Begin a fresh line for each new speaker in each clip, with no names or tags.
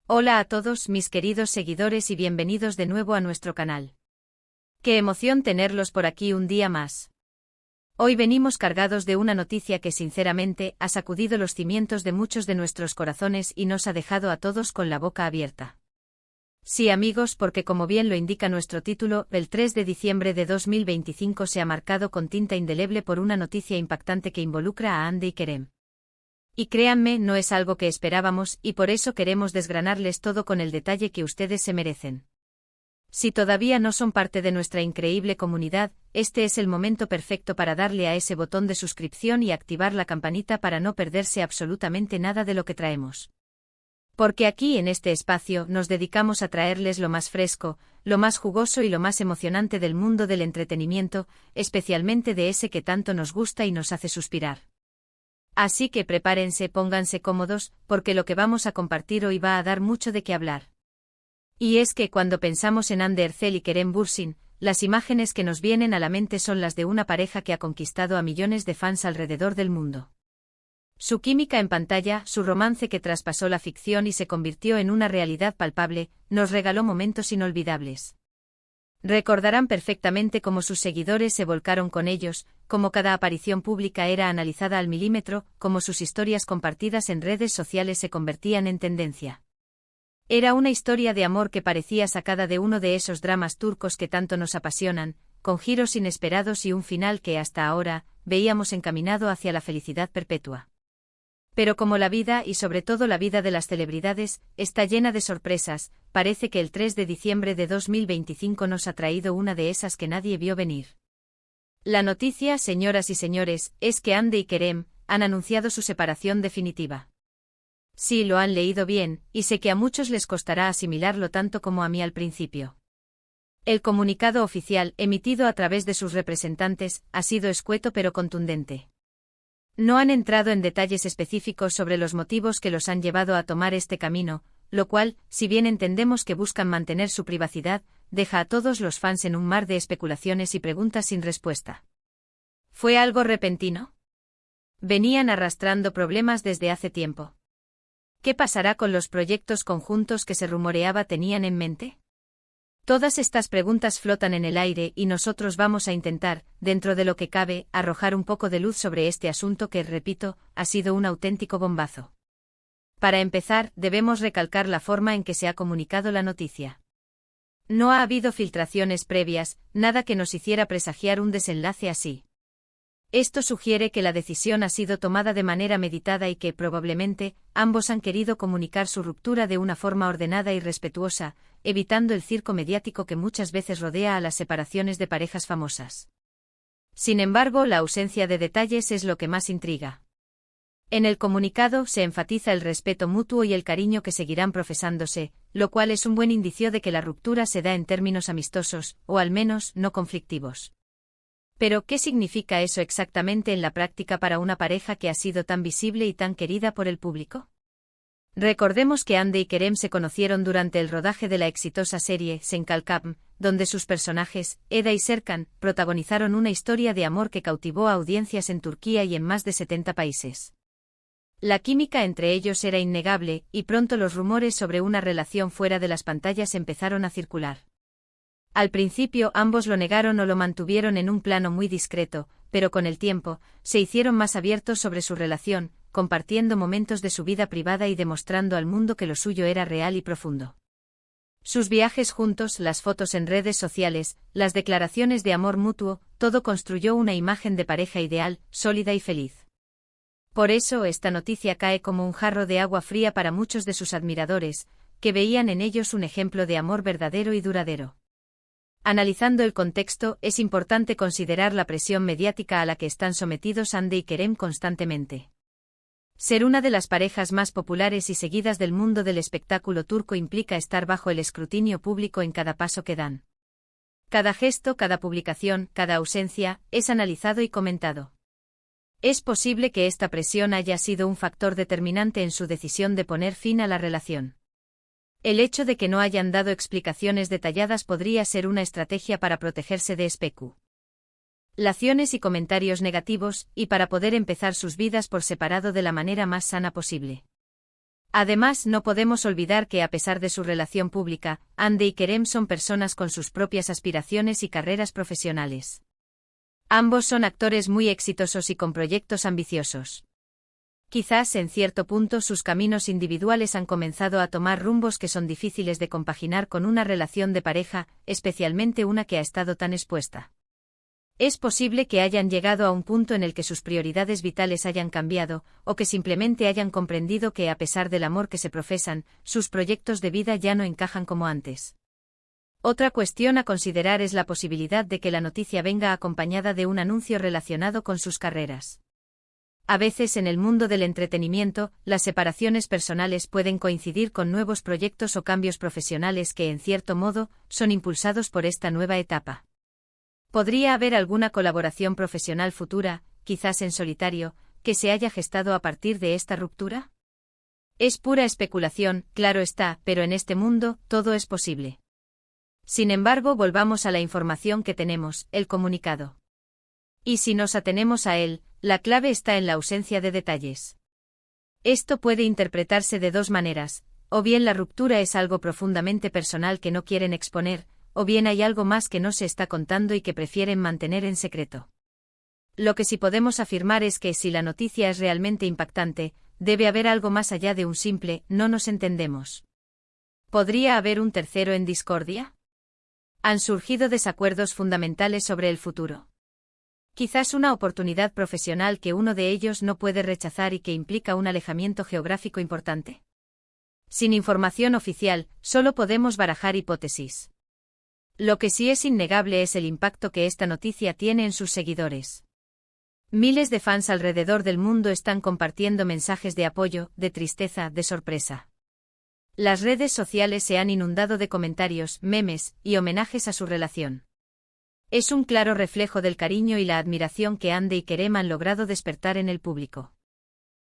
Hola a todos mis queridos seguidores y bienvenidos de nuevo a nuestro canal. Qué emoción tenerlos por aquí un día más. Hoy venimos cargados de una noticia que sinceramente ha sacudido los cimientos de muchos de nuestros corazones y nos ha dejado a todos con la boca abierta. Sí amigos, porque como bien lo indica nuestro título, el 3 de diciembre de 2025 se ha marcado con tinta indeleble por una noticia impactante que involucra a Hande y Kerem. Y créanme, no es algo que esperábamos y por eso queremos desgranarles todo con el detalle que ustedes se merecen. Si todavía no son parte de nuestra increíble comunidad, este es el momento perfecto para darle a ese botón de suscripción y activar la campanita para no perderse absolutamente nada de lo que traemos. Porque aquí en este espacio nos dedicamos a traerles lo más fresco, lo más jugoso y lo más emocionante del mundo del entretenimiento, especialmente de ese que tanto nos gusta y nos hace suspirar. Así que prepárense, pónganse cómodos, porque lo que vamos a compartir hoy va a dar mucho de qué hablar. Y es que cuando pensamos en Hande Erçel y Kerem Bürsin, las imágenes que nos vienen a la mente son las de una pareja que ha conquistado a millones de fans alrededor del mundo. Su química en pantalla, su romance que traspasó la ficción y se convirtió en una realidad palpable, nos regaló momentos inolvidables. Recordarán perfectamente cómo sus seguidores se volcaron con ellos, cómo cada aparición pública era analizada al milímetro, cómo sus historias compartidas en redes sociales se convertían en tendencia. Era una historia de amor que parecía sacada de uno de esos dramas turcos que tanto nos apasionan, con giros inesperados y un final que hasta ahora veíamos encaminado hacia la felicidad perpetua. Pero como la vida y sobre todo la vida de las celebridades está llena de sorpresas, parece que el 3 de diciembre de 2025 nos ha traído una de esas que nadie vio venir. La noticia, señoras y señores, es que Hande y Kerem han anunciado su separación definitiva. Sí, lo han leído bien, y sé que a muchos les costará asimilarlo tanto como a mí al principio. El comunicado oficial, emitido a través de sus representantes, ha sido escueto pero contundente. No han entrado en detalles específicos sobre los motivos que los han llevado a tomar este camino, lo cual, si bien entendemos que buscan mantener su privacidad, deja a todos los fans en un mar de especulaciones y preguntas sin respuesta. ¿Fue algo repentino? ¿Venían arrastrando problemas desde hace tiempo? ¿Qué pasará con los proyectos conjuntos que se rumoreaba tenían en mente? Todas estas preguntas flotan en el aire y nosotros vamos a intentar, dentro de lo que cabe, arrojar un poco de luz sobre este asunto que, repito, ha sido un auténtico bombazo. Para empezar, debemos recalcar la forma en que se ha comunicado la noticia. No ha habido filtraciones previas, nada que nos hiciera presagiar un desenlace así. Esto sugiere que la decisión ha sido tomada de manera meditada y que, probablemente, ambos han querido comunicar su ruptura de una forma ordenada y respetuosa, evitando el circo mediático que muchas veces rodea a las separaciones de parejas famosas. Sin embargo, la ausencia de detalles es lo que más intriga. En el comunicado se enfatiza el respeto mutuo y el cariño que seguirán profesándose, lo cual es un buen indicio de que la ruptura se da en términos amistosos, o al menos no conflictivos. Pero, ¿qué significa eso exactamente en la práctica para una pareja que ha sido tan visible y tan querida por el público? Recordemos que Hande y Kerem se conocieron durante el rodaje de la exitosa serie Sen Kalkam, donde sus personajes, Eda y Serkan, protagonizaron una historia de amor que cautivó a audiencias en Turquía y en más de 70 países. La química entre ellos era innegable, y pronto los rumores sobre una relación fuera de las pantallas empezaron a circular. Al principio ambos lo negaron o lo mantuvieron en un plano muy discreto, pero con el tiempo, se hicieron más abiertos sobre su relación, compartiendo momentos de su vida privada y demostrando al mundo que lo suyo era real y profundo. Sus viajes juntos, las fotos en redes sociales, las declaraciones de amor mutuo, todo construyó una imagen de pareja ideal, sólida y feliz. Por eso esta noticia cae como un jarro de agua fría para muchos de sus admiradores, que veían en ellos un ejemplo de amor verdadero y duradero. Analizando el contexto, es importante considerar la presión mediática a la que están sometidos Hande y Kerem constantemente. Ser una de las parejas más populares y seguidas del mundo del espectáculo turco implica estar bajo el escrutinio público en cada paso que dan. Cada gesto, cada publicación, cada ausencia, es analizado y comentado. Es posible que esta presión haya sido un factor determinante en su decisión de poner fin a la relación. El hecho de que no hayan dado explicaciones detalladas podría ser una estrategia para protegerse de especulaciones y comentarios negativos, y para poder empezar sus vidas por separado de la manera más sana posible. Además, no podemos olvidar que a pesar de su relación pública, Hande y Kerem son personas con sus propias aspiraciones y carreras profesionales. Ambos son actores muy exitosos y con proyectos ambiciosos. Quizás en cierto punto sus caminos individuales han comenzado a tomar rumbos que son difíciles de compaginar con una relación de pareja, especialmente una que ha estado tan expuesta. Es posible que hayan llegado a un punto en el que sus prioridades vitales hayan cambiado, o que simplemente hayan comprendido que a pesar del amor que se profesan, sus proyectos de vida ya no encajan como antes. Otra cuestión a considerar es la posibilidad de que la noticia venga acompañada de un anuncio relacionado con sus carreras. A veces en el mundo del entretenimiento, las separaciones personales pueden coincidir con nuevos proyectos o cambios profesionales que, en cierto modo, son impulsados por esta nueva etapa. ¿Podría haber alguna colaboración profesional futura, quizás en solitario, que se haya gestado a partir de esta ruptura? Es pura especulación, claro está, pero en este mundo, todo es posible. Sin embargo, volvamos a la información que tenemos, el comunicado. Y si nos atenemos a él, la clave está en la ausencia de detalles. Esto puede interpretarse de dos maneras, o bien la ruptura es algo profundamente personal que no quieren exponer, o bien hay algo más que no se está contando y que prefieren mantener en secreto. Lo que sí podemos afirmar es que si la noticia es realmente impactante, debe haber algo más allá de un simple «no nos entendemos». ¿Podría haber un tercero en discordia? ¿Han surgido desacuerdos fundamentales sobre el futuro? Quizás una oportunidad profesional que uno de ellos no puede rechazar y que implica un alejamiento geográfico importante. Sin información oficial, solo podemos barajar hipótesis. Lo que sí es innegable es el impacto que esta noticia tiene en sus seguidores. Miles de fans alrededor del mundo están compartiendo mensajes de apoyo, de tristeza, de sorpresa. Las redes sociales se han inundado de comentarios, memes y homenajes a su relación. Es un claro reflejo del cariño y la admiración que Hande y Kerem han logrado despertar en el público.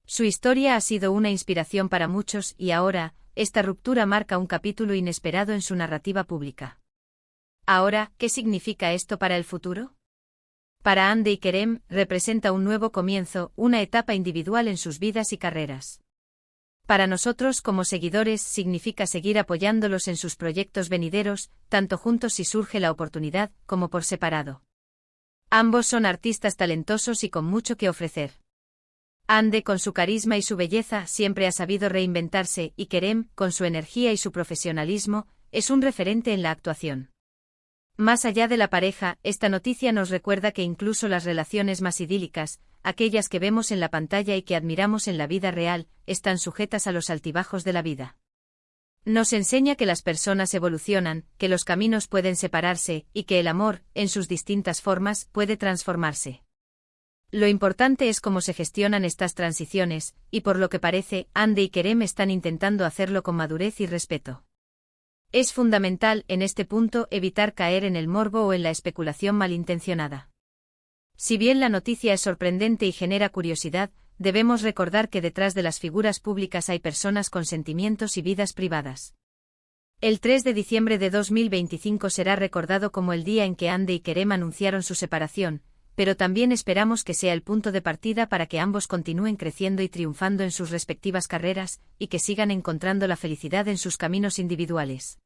Su historia ha sido una inspiración para muchos y ahora, esta ruptura marca un capítulo inesperado en su narrativa pública. Ahora, ¿qué significa esto para el futuro? Para Hande y Kerem, representa un nuevo comienzo, una etapa individual en sus vidas y carreras. Para nosotros como seguidores significa seguir apoyándolos en sus proyectos venideros, tanto juntos si surge la oportunidad, como por separado. Ambos son artistas talentosos y con mucho que ofrecer. Hande con su carisma y su belleza siempre ha sabido reinventarse y Kerem, con su energía y su profesionalismo, es un referente en la actuación. Más allá de la pareja, esta noticia nos recuerda que incluso las relaciones más idílicas, aquellas que vemos en la pantalla y que admiramos en la vida real, están sujetas a los altibajos de la vida. Nos enseña que las personas evolucionan, que los caminos pueden separarse, y que el amor, en sus distintas formas, puede transformarse. Lo importante es cómo se gestionan estas transiciones, y por lo que parece, Hande y Kerem están intentando hacerlo con madurez y respeto. Es fundamental, en este punto, evitar caer en el morbo o en la especulación malintencionada. Si bien la noticia es sorprendente y genera curiosidad, debemos recordar que detrás de las figuras públicas hay personas con sentimientos y vidas privadas. El 3 de diciembre de 2025 será recordado como el día en que Hande y Kerem anunciaron su separación, pero también esperamos que sea el punto de partida para que ambos continúen creciendo y triunfando en sus respectivas carreras, y que sigan encontrando la felicidad en sus caminos individuales.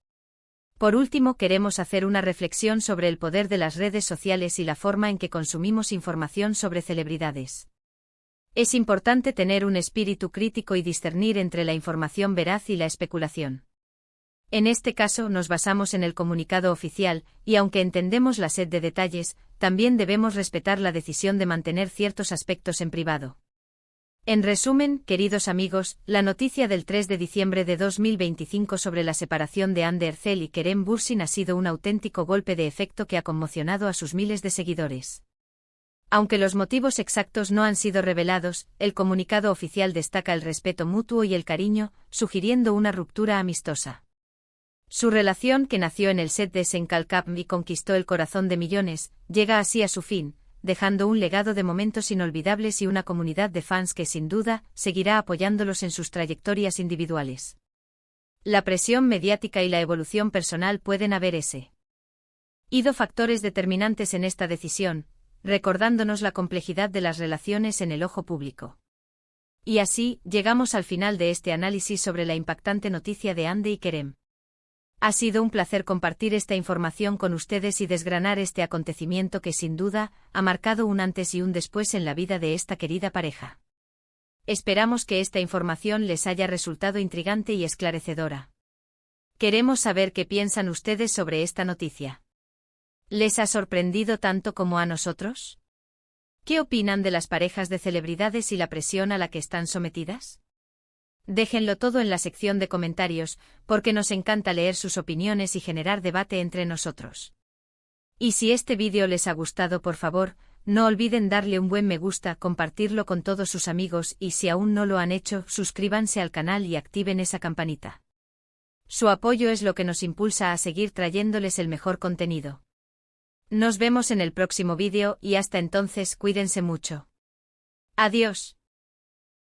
Por último, queremos hacer una reflexión sobre el poder de las redes sociales y la forma en que consumimos información sobre celebridades. Es importante tener un espíritu crítico y discernir entre la información veraz y la especulación. En este caso nos basamos en el comunicado oficial, y aunque entendemos la sed de detalles, también debemos respetar la decisión de mantener ciertos aspectos en privado. En resumen, queridos amigos, la noticia del 3 de diciembre de 2025 sobre la separación de Hande Erçel y Kerem Bürsin ha sido un auténtico golpe de efecto que ha conmocionado a sus miles de seguidores. Aunque los motivos exactos no han sido revelados, el comunicado oficial destaca el respeto mutuo y el cariño, sugiriendo una ruptura amistosa. Su relación, que nació en el set de Senkalkap y conquistó el corazón de millones, llega así a su fin, dejando un legado de momentos inolvidables y una comunidad de fans que sin duda seguirá apoyándolos en sus trayectorias individuales. La presión mediática y la evolución personal pueden haber sido factores determinantes en esta decisión, recordándonos la complejidad de las relaciones en el ojo público. Y así, llegamos al final de este análisis sobre la impactante noticia de Hande y Kerem. Ha sido un placer compartir esta información con ustedes y desgranar este acontecimiento que sin duda ha marcado un antes y un después en la vida de esta querida pareja. Esperamos que esta información les haya resultado intrigante y esclarecedora. Queremos saber qué piensan ustedes sobre esta noticia. ¿Les ha sorprendido tanto como a nosotros? ¿Qué opinan de las parejas de celebridades y la presión a la que están sometidas? Déjenlo todo en la sección de comentarios, porque nos encanta leer sus opiniones y generar debate entre nosotros. Y si este vídeo les ha gustado, por favor, no olviden darle un buen me gusta, compartirlo con todos sus amigos y si aún no lo han hecho, suscríbanse al canal y activen esa campanita. Su apoyo es lo que nos impulsa a seguir trayéndoles el mejor contenido. Nos vemos en el próximo vídeo y hasta entonces cuídense mucho. Adiós.